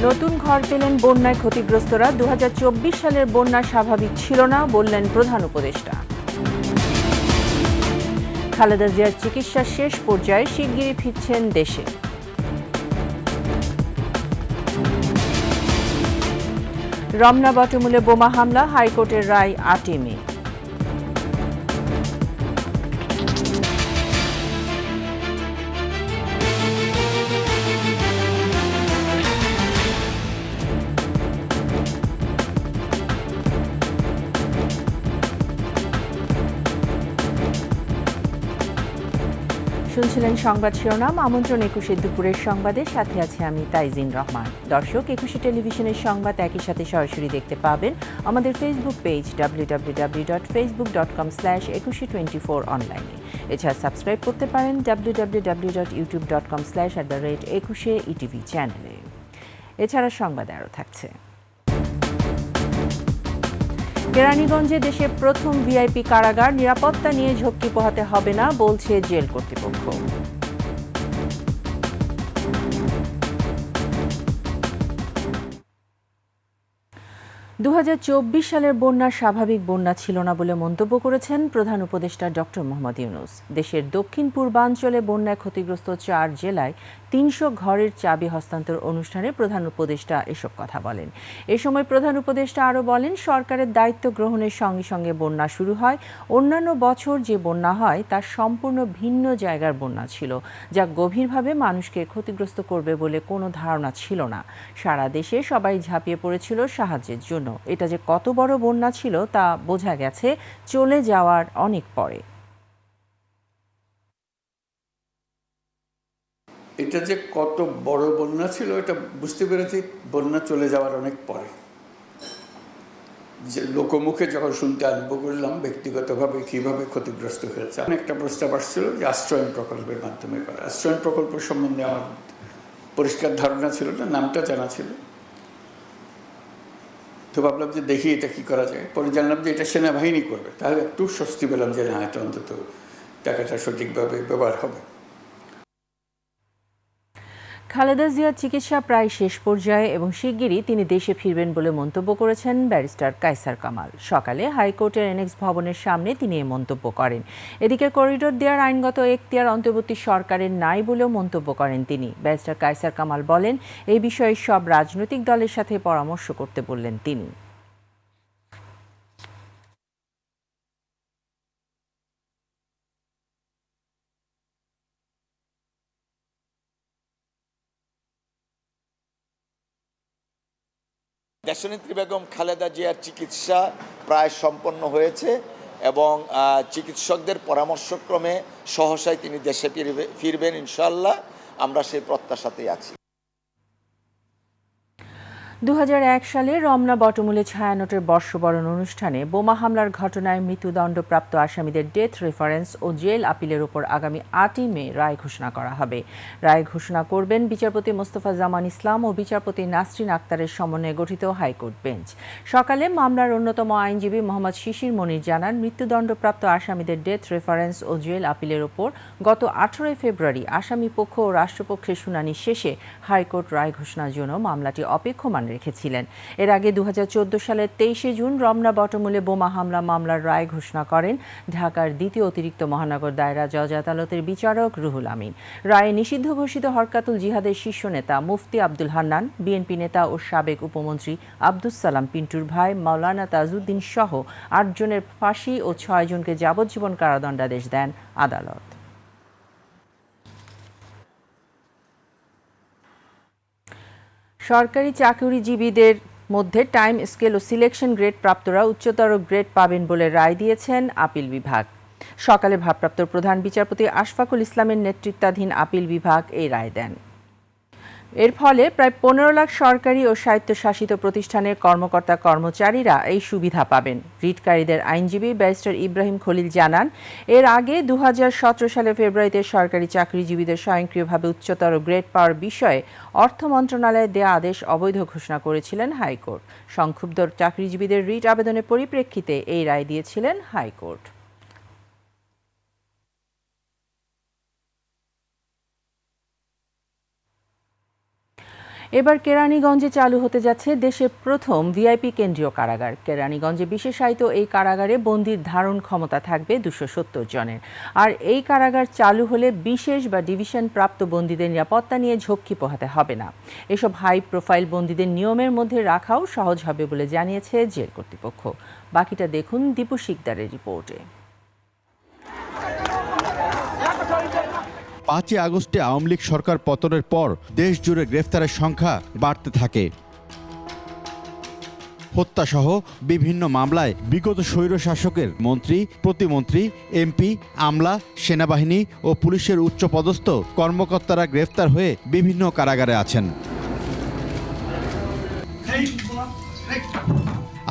নতুন ঘর পেলেন বন্যায় ক্ষতিগ্রস্তরা। 2024 সালের বন্যা স্বাভাবিক ছিল না বললেন প্রধান উপদেষ্টা। খালেদা জিয়ার চিকিৎসা শেষ পর্যায়ে, শিগগিরই ফিরছেন দেশে। রমনা বটমূলে বোমা হামলা, হাইকোর্টের রায় 8 মে। শুনছিলেন সংবাদ শিরোনাম। আমন্ত্রণ 21 দুপুরের সংবাদে, সাথে আছে আমি তাইজিন রহমান। দর্শক, 21 টেলিভিশনের সংবাদ একই সাথে সরাসরি দেখতে পাবেন আমাদের ফেসবুক পেজ www.facebook.com/2124 অনলাইনে। এছাড়া সাবস্ক্রাইব করতে পারেন www.youtube.com/@21etv চ্যানেলে। এছাড়া সংবাদ আরও থাকছে। কেরানীগঞ্জে দেশের প্রথম ভিআইপি কারাগার, নিরাপত্তা নিয়ে ঝক্কি পোহাতে হবে না বলছে জেল কর্তৃপক্ষ। 2024 সালের বন্যা স্বাভাবিক বন্যা ছিল না বলে মন্তব্য করেছেন প্রধান উপদেষ্টা ডক্টর মোহাম্মদ ইউনূস। দেশের দক্ষিণ পূর্বাঞ্চলে বন্যায় ক্ষতিগ্রস্ত 4 জেলায় 300 ঘরের চাবি হস্তান্তর অনুষ্ঠানে প্রধান উপদেষ্টা এসব কথা বলেন। এ সময় প্রধান উপদেষ্টা আরও বলেন, সরকারের দায়িত্ব গ্রহণের সঙ্গে সঙ্গে বন্যা শুরু হয়। অন্যান্য বছর যে বন্যা হয় তা সম্পূর্ণ ভিন্ন জায়গার বন্যা ছিল, যা গভীরভাবে মানুষকে ক্ষতিগ্রস্ত করবে বলে কোনো ধারণা ছিল না। সারা দেশে সবাই ঝাঁপিয়ে পড়েছিল সাহায্যের জন্য। এটা যে কত বড় বন্যা ছিল তা বোঝা গেছে চলে যাওয়ার অনেক পরে। এটা যে কত বড় বন্যা ছিল এটা বুঝতে পেরেছি বন্যা চলে যাওয়ার অনেক পরে। যে লোকমুখে যখন শুনতে আরম্ভ করলাম ব্যক্তিগতভাবে কীভাবে ক্ষতিগ্রস্ত হয়েছে, একটা প্রস্তাব আসছিল যে আশ্রয়ণ প্রকল্পের মাধ্যমে করা। আশ্রয়ণ প্রকল্প সম্বন্ধে আমার পরিষ্কার ধারণা ছিল না, নামটা জানা ছিল। তো ভাবলাম যে দেখি এটা কি করা যায়। পরে জানলাম যে এটা সেনাবাহিনী করবে, তাহলে একটু স্বস্তি পেলাম যে না, এটা অন্তত টাকাটা সঠিকভাবে ব্যবহার হবে। খালেদা জিয়ার চিকিৎসা প্রায় শেষ পর্যায়ে এবং শিগগিরই তিনি দেশে ফিরবেন বলে মন্তব্য করেছেন ব্যারিস্টার কায়সার কামাল। সকালে হাইকোর্টের এনএক্স ভবনের সামনে তিনি এ মন্তব্য করেন। এদিকে করিডোর দেওয়ার আইনগত এখতিয়ার অন্তর্বর্তী সরকারের নাই বলেও মন্তব্য করেন তিনি। ব্যারিস্টার কায়সার কামাল বলেন, এই বিষয়ে সব রাজনৈতিক দলের সাথে পরামর্শ করতে বললেন তিনি। দেশনেত্রী বেগম খালেদা জিয়ার চিকিৎসা প্রায় সম্পন্ন হয়েছে এবং চিকিৎসকদের পরামর্শক্রমে সহসায় তিনি দেশে ফিরবেন ইনশাআল্লাহ। আমরা সেই প্রত্যাশাতেই আছি। 2001 সালে রমনা বটমূলে ছায়ানটের বর্ষবরণ অনুষ্ঠানে বোমা হামলার ঘটনায় মৃত্যুদণ্ডপ্রাপ্ত আসামিদের ডেথ রেফারেন্স ও জেল আপিলের উপর আগামী 8 মে রায় ঘোষণা করা হবে। রায় ঘোষণা করবেন বিচারপতি মোস্তফা জামান ইসলাম ও বিচারপতি নাসরিন আক্তারের সমন্বয়ে গঠিত হাইকোর্ট বেঞ্চ। সকালে মামলার অন্যতম আইনজীবী মোহাম্মদ শিশির মনির জানান, মৃত্যুদণ্ডপ্রাপ্ত আসামিদের ডেথ রেফারেন্স ও জেল আপিলের উপর গত 18 ফেব্রুয়ারি আসামি পক্ষ ও রাষ্ট্রপক্ষের শুনানি শেষে হাইকোর্ট রায় ঘোষণার জন্য মামলাটি অপেক্ষমান রেখেছিলেন। এর আগে 2014 সালের 23 জুন রমনা বটমূলে বোমা হামলা মামলার রায় ঘোষণা করেন ঢাকার দ্বিতীয় অতিরিক্ত মহানগর দায়রা জজ আদালতের বিচারক রুহুল আমিন। রায়ে নিষিদ্ধ ঘোষিত হরকাতুল জিহাদের শীর্ষ নেতা মুফতি আব্দুল হান্নান, বিএনপি নেতা ও সাবেক উপমন্ত্রী আব্দুস সালাম পিন্টুর ভাই মাওলানা তাজউদ্দিন সহ 8 জনের ফাঁসি ও 6 জনকে যাবজ্জীবন কারাদণ্ডাদেশ দেন আদালত। সরকারি চাকরিজীবীদের মধ্যে টাইম স্কেল ও সিলেকশন গ্রেড প্রাপ্তরা উচ্চতর গ্রেড পাবেন বলে রায় দিয়েছেন আপিল বিভাগ। সকালে ভারপ্রাপ্ত প্রধান বিচারপতি আশফাকুল ইসলামের নেতৃত্বাধীন আপিল বিভাগ এই রায় দেন। এর ফলে প্রায় 15 লাখ সরকারি ও স্বায়ত্তশাসিত প্রতিষ্ঠানের কর্মকর্তা কর্মচারীরা এই সুবিধা পাবেন। রিটকারীদের আইনজীবী ব্যারিস্টার ইব্রাহিম খলিল জানান, এর আগে 2017 সালের ফেব্রুয়ারিতে সরকারি চাকরিজীবীদের স্বয়ংক্রিয়ভাবে উচ্চতর গ্রেড পাওয়ার বিষয়ে অর্থ মন্ত্রণালয়ের দেয়া আদেশ অবৈধ ঘোষণা করেছিলেন হাইকোর্ট। সংক্ষুব্ধ চাকরিজীবীদের রিট আবেদনের পরিপ্রেক্ষিতে এই রায় দিয়েছিলেন হাইকোর্ট। এবার কেরানীগঞ্জে চালু হতে যাচ্ছে দেশের প্রথম ভিআইপি কেন্দ্রীয় কারাগার। কেরানীগঞ্জে বিশেষায়িত এই কারাগারে বন্দির ধারণ ক্ষমতা থাকবে 270 জনের। আর এই কারাগার চালু হলে বিশেষ বা ডিভিশন প্রাপ্ত বন্দীদের নিরাপত্তা নিয়ে ঝক্কি পোহাতে হবে না। এসব হাই প্রোফাইল বন্দীদের নিয়মের মধ্যে রাখাও সহজ হবে বলে জানিয়েছে জেল কর্তৃপক্ষ। বাকিটা দেখুন দীপু শিকদারের রিপোর্টে। 5 আগস্টে আওয়ামী লীগ সরকার পতনের পর দেশ জুড়ে গ্রেফতারের সংখ্যা বাড়তে থাকে। হত্যাসহ বিভিন্ন মামলায় বিগত স্বৈরশাসকের মন্ত্রী, প্রতিমন্ত্রী, এমপি, আমলা, সেনাবাহিনী ও পুলিশের উচ্চপদস্থ কর্মকর্তারা গ্রেফতার হয়ে বিভিন্ন কারাগারে আছেন।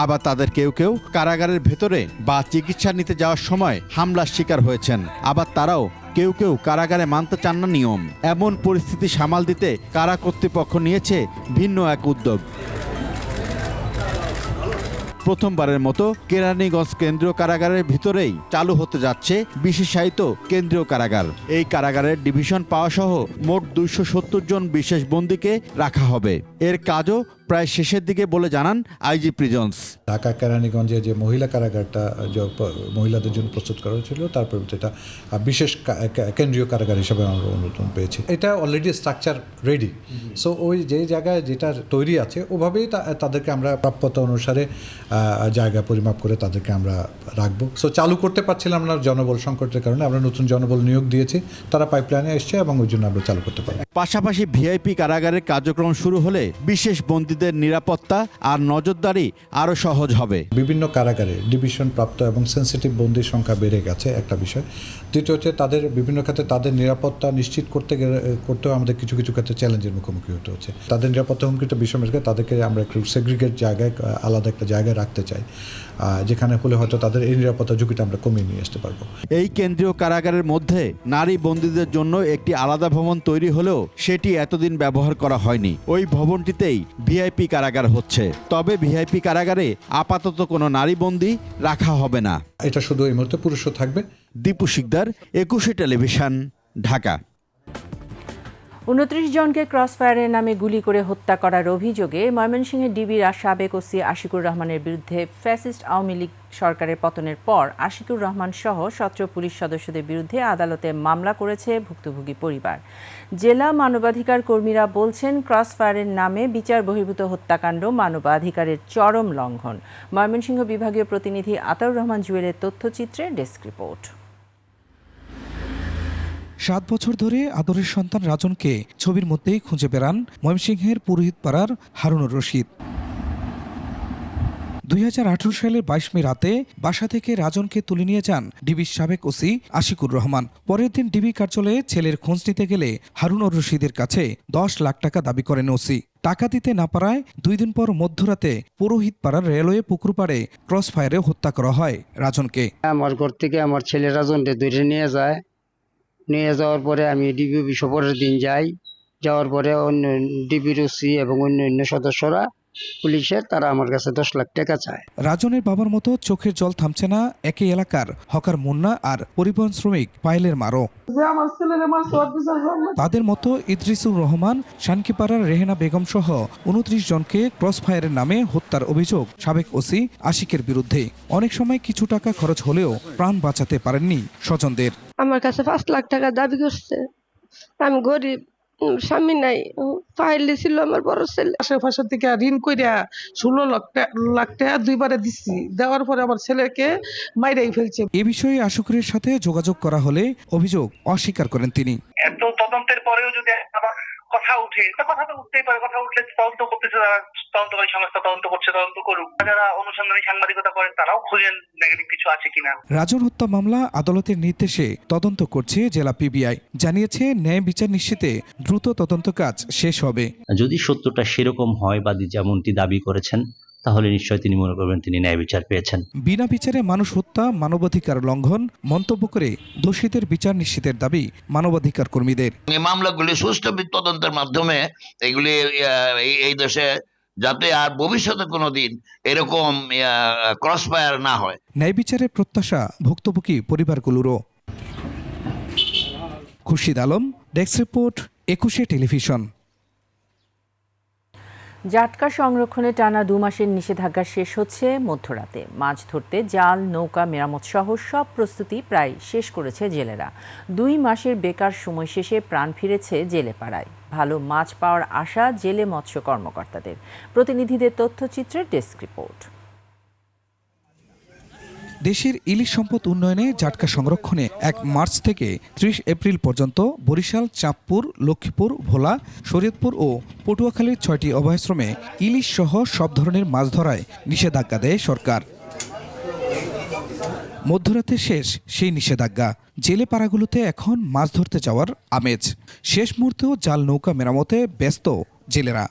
আবার তাদের কেউ কেউ কারাগারের ভেতরে বা চিকিৎসা নিতে যাওয়ার সময় হামলার শিকার হয়েছেন। আবার তারাও কেউ কেউ কারাগারে মানতে চান না নিয়ম। এমন পরিস্থিতি সামাল দিতে কারা কর্তৃপক্ষ নিয়েছে ভিন্ন এক উদ্যোগ। প্রথমবারের মতো কেরানীগঞ্জ কেন্দ্রীয় কারাগারের ভিতরেই চালু হতে যাচ্ছে বিশেষায়িত কেন্দ্রীয় কারাগার। এই কারাগারের ডিভিশন পাওয়া সহ মোট 270 জন বিশেষ বন্দীকে রাখা হবে। এর কাজও প্রায় শেষের দিকে বলে জানান আইজি প্রিজন্স। ঢাকা কেরানীগঞ্জে যে মহিলা কারাগারটা মহিলাদের জন্য প্রস্তুত করা হয়েছিল, তারপর এটা বিশেষ কেন্দ্রীয় কারাগার হিসেবে আমরা অনুমোদন পেয়েছি। এটা অলরেডি স্ট্রাকচার রেডি। সো ওই যে জায়গায় যেটা তৈরি আছে ওভাবেই তাদেরকে আমরা প্রাপ্যতা অনুসারে জায়গা পরিমাপ করে তাদেরকে আমরা রাখবো। সো চালু করতে পারছিলাম না জনবল সংকটের কারণে। আমরা নতুন জনবল নিয়োগ দিয়েছি, তারা পাইপলাইনে এসছে এবং ওই জন্য আমরা চালু করতে পারি। পাশাপাশি ভিআইপি কারাগারের কার্যক্রম শুরু হলে বিশেষ বন্দীদের নিরাপত্তা আর নজরদারি আরও সহজ হবে। বিভিন্ন কারাগারে ডিভিশন প্রাপ্ত এবং সেন্সিটিভ বন্দির সংখ্যা বেড়ে গেছে একটা বিষয়। দ্বিতীয় হচ্ছে তাদের বিভিন্ন ক্ষেত্রে তাদের নিরাপত্তা নিশ্চিত করতেও আমাদের কিছু কিছু ক্ষেত্রে চ্যালেঞ্জের মুখোমুখি হতে হচ্ছে। তাদের নিরাপত্তা হুমকিটা বিষয় তাদেরকে আমরা একটু সেগ্রিগেট জায়গায় আলাদা একটা জায়গায় রাখতে চাই, যেখানে হলে হয়তো তাদের এই নিরাপত্তা ঝুঁকিটা আমরা কমিয়ে নিয়ে আসতে পারবো। এই কেন্দ্রীয় কারাগারের মধ্যে নারী বন্দীদের জন্য একটি আলাদা ভবন তৈরি হলেও সেটি এতদিন ব্যবহার করা হয়নি। ওই ভবনটিতেই ভিআইপি কারাগার হচ্ছে। তবে ভিআইপি কারাগারে আপাতত কোনো নারী বন্দী রাখা হবে না। এটা শুধু এই মুহূর্তে পুরুষও থাকবে। দীপু শিকদার, 21 টেলিভিশন, ঢাকা। 29 জনকে ক্রসফায়ারের নামে গুলি করে হত্যা করার অভিযোগে ময়মনসিংহের ডিবির সাবেক ওসি আশিকুর রহমানের বিরুদ্ধে ফ্যাসিস্ট আওয়ামী লীগ সরকারের পতনের পর আশিকুর রহমান সহ 17 পুলিশ সদস্যদের বিরুদ্ধে আদালতে মামলা করেছে ভুক্তভোগী পরিবার। জেলা মানবাধিকার কর্মীরা বলছেন, ক্রসফায়ারের নামে বিচার বহির্ভূত হত্যাকাণ্ড মানবাধিকারের চরম লঙ্ঘন। ময়মনসিংহ বিভাগীয় প্রতিনিধি আতাউর রহমান জুয়েলের তথ্যচিত্রে ডেস্ক রিপোর্ট। 7 বছর ধরে আদরের সন্তান রাজনকে ছবির মধ্যেই খুঁজে বেড়ান ময়মনসিংহের পুরোহিতপাড়ার হারুনুর রশিদ। 2018 সালের 22 মে রাতে বাসা থেকে রাজনকে তুলে নিয়ে যান ডিবির সাবেক ওসি আশিকুর রহমান। পরের দিন ডিবি কার্যালয়ে ছেলের খোঁজ নিতে গেলে হারুনুর রশিদের কাছে 10 লাখ টাকা দাবি করেন ওসি। টাকা দিতে না পারায় 2 দিন পর মধ্যরাতে পুরোহিতপাড়ার রেলওয়ে পুকুর পাড়ে ক্রসফায়ারে হত্যা করা হয় রাজনকে। আমার ঘর থেকে আমার ছেলে রাজনকে ধরে নিয়ে যায়। নিয়ে যাওয়ার পরে আমি ডিবি অফিসে পরের দিন যাই। যাওয়ার পরে অন্য ডিবির ওসি এবং অন্য সদস্যরা পুলিশের তারা আমার কাছে 10 লাখ টাকা চায়। রাজনের বাবার মতো চোখের জল থামছে না একই এলাকার হকার মুন্না আর পরিবহন শ্রমিক পায়েলের মারও। তাদের মতো ইদ্রিসুর রহমান, শানকিপাড়ার রেহেনা বেগম সহ 29 জনকে ক্রসফায়ারের নামে হত্যার অভিযোগ সাবেক ওসি আশিকের বিরুদ্ধে। অনেক সময় কিছু টাকা খরচ হলেও প্রাণ বাঁচাতে পারেননি স্বজনদের। আমার কাছে 5 লাখ টাকা দাবি করছে। আমি গরিব, স্বামী নাই, ফাইলে ছিল আমার বড় ছেলে। আশেপাশে থেকে ঋণ কইরা 16 লাখ টাকা দুইবারে দিচ্ছি। দেওয়ার পরে আমার ছেলেকে মাইরাই ফেলছে। এ বিষয়ে আশুকুরের সাথে যোগাযোগ করা হলে অভিযোগ অস্বীকার করেন তিনি। এত তদন্তের পরেও যদি আবার কথা উঠে, কথা তো উঠতেই পারে। কথা উঠলে তদন্ত করতেছে, তদন্তকারী সংস্থা তদন্ত করছে, তদন্ত করুক। যারা অনুসন্ধানী সাংবাদিকতা করেন তারাও খুঁজেন নেগেটিভ কিছু আছে কিনা। রাজন হত্যা মামলা আদালতের নির্দেশে তদন্ত করছে জেলা পিবিআই। জানিয়েছে ন্যায় বিচার নিশ্চিতে দ্রুত তদন্ত কাজ শেষ হবে। যদি সত্যটা সেরকম হয় বা যেমনটি দাবি করেছেন, তাহলে নিশ্চয় তিনি মনে করবেন তিনি ন্যায় বিচার পেয়েছেন। বিনা বিচারে মানুষ হত্যা মানবাধিকার লঙ্ঘন মন্তব্য করে দোষীদের বিচার নিশ্চিতের দাবি মানবাধিকার কর্মীদের। এই মামলাগুলি সুষ্ঠু তদন্তের মাধ্যমে এগুলি এই দেশে যাতে আর ভবিষ্যতে কোনোদিন এরকম ক্রসফায়ার না হয়। ন্যায় বিচারের প্রত্যাশা ভুক্তভোগী পরিবারগুলোরও। Khurshid Alam, desk report, 21 television. জাটকা সংরক্ষণে টানা 2 মাসের নিষেধাজ্ঞা শেষ হচ্ছে মধ্যরাতে। মাছ ধরতে জাল, নৌকা মেরামত সহ সব প্রস্তুতি প্রায় শেষ করেছে জেলেরা। 2 মাসের বেকার সময় শেষে প্রাণ ফিরেছে জেলে পাড়ায়। ভালো মাছ পাওয়ার আশা জেলে মৎস্য কর্মকর্তাদের। প্রতিনিধিদের তথ্যচিত্রের ডেস্ক রিপোর্ট। দেশের ইলিশ সম্পদ উন্নয়নে জাটকা সংরক্ষণে 1 মার্চ থেকে 30 এপ্রিল পর্যন্ত বরিশাল, চাঁদপুর, লক্ষ্মীপুর, ভোলা, শরীয়তপুর ও পটুয়াখালীর 6টি অভয়াশ্রমে ইলিশ সহ সব ধরনের মাছ ধরায় নিষেধাজ্ঞা দেয় সরকার। মধ্যরাতে শেষ সেই নিষেধাজ্ঞা। জেলে পাড়াগুলোতে এখন মাছ ধরতে যাওয়ার আমেজ। শেষ মুহূর্তেও জাল, নৌকা মেরামতে ব্যস্ত জেলেরা।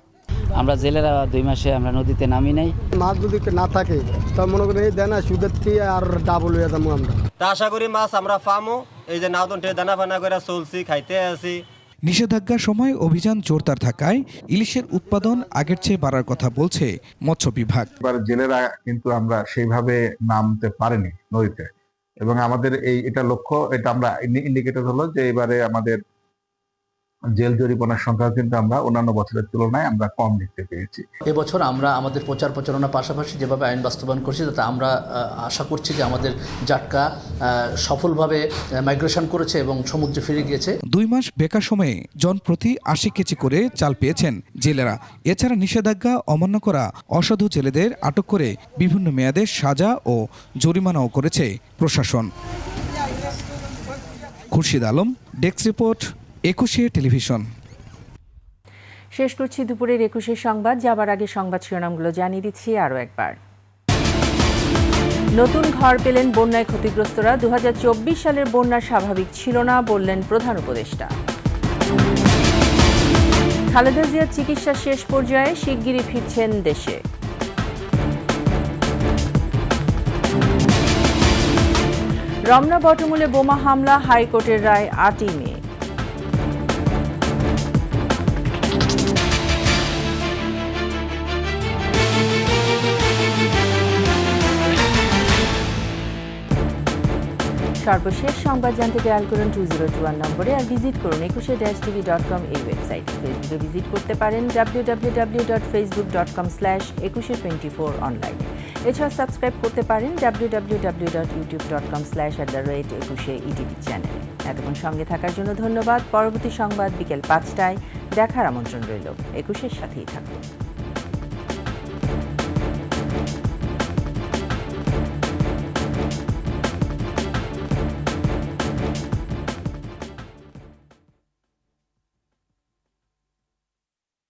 আমরা জেলেরা 2 মাসে আমরা নদীতে নামি নাই। মাছ যদি না থাকে তা মনে করেন এই দানা সুদের থেকে আর ডাবল হয়ে যাবো আমরা। তা আশা করি মাছ আমরা পামো। এই যে নাওদনটে দানা ফানা করে চলছি, খাইতে আছি। নিষেধাজ্ঞার সময় অভিযান জোরদার থাকায় ইলিশের উৎপাদন আগের চেয়ে বাড়ার কথা বলছে মৎস্য বিভাগ। এবার জেলেরা কিন্তু আমরা সেইভাবে নামতে পারিনি নদীতে, এবং আমাদের এটা লক্ষ্য, এটা আমরা ইন্ডিকেটর হলো যে এবারে আমাদের জেল জরিমানার সংখ্যা কিন্তু আমরা অন্যান্য বছরের তুলনায় আমরা কম দেখতে পেয়েছি। এবছর আমরা আমাদের প্রচার প্রচারণার পাশাপাশি যেভাবে আইন বাস্তবায়ন করছি, তাতে আমরা আশা করছি যে আমাদের জাটকা সফলভাবে মাইগ্রেশন করেছে এবং সমুদ্রে ফিরে গিয়েছে। 2 মাস বেকার সময়ে জনপ্রতি 80 কেজি করে চাল পেয়েছেন জেলেরা। এছাড়া নিষেধাজ্ঞা অমান্য করা অসাধু জেলেদের আটক করে বিভিন্ন মেয়াদে সাজা ও জরিমানাও করেছে প্রশাসন। Khurshid Alam, desk report, 21 television. শেষ করছি দুপুরের 21 সংবাদ। যাবার আগে সংবাদ শিরোনামগুলো জানিয়ে দিচ্ছি আরও একবার। নতুন ঘর পেলেন বন্যায় ক্ষতিগ্রস্তরা। 2024 সালের বন্যা স্বাভাবিক ছিল না বললেন প্রধান উপদেষ্টা। খালেদা জিয়ার চিকিৎসা শেষ পর্যায়ে, শিগগিরই ফিরছেন দেশে। রমনা বটমূলে বোমা হামলা, হাইকোর্টের রায় 8ই মে। সর্বশেষ সংবাদ জানতে ডায়াল করুন 2021 নম্বরে, আর ভিজিট করুন ekushe-tv.com এই ওয়েবসাইট। ফেসবুকে ভিজিট করতে পারেন www.facebook.com/ekushe24 অনলাইনে। এছাড়া সাবস্ক্রাইব করতে পারেন www.youtube.com/ekushe চ্যানেলে। এতক্ষণ সঙ্গে থাকার জন্য ধন্যবাদ। পরবর্তী সংবাদ বিকেল 5টায় দেখার আমন্ত্রণ রইল। একুশের সাথেই থাকুন।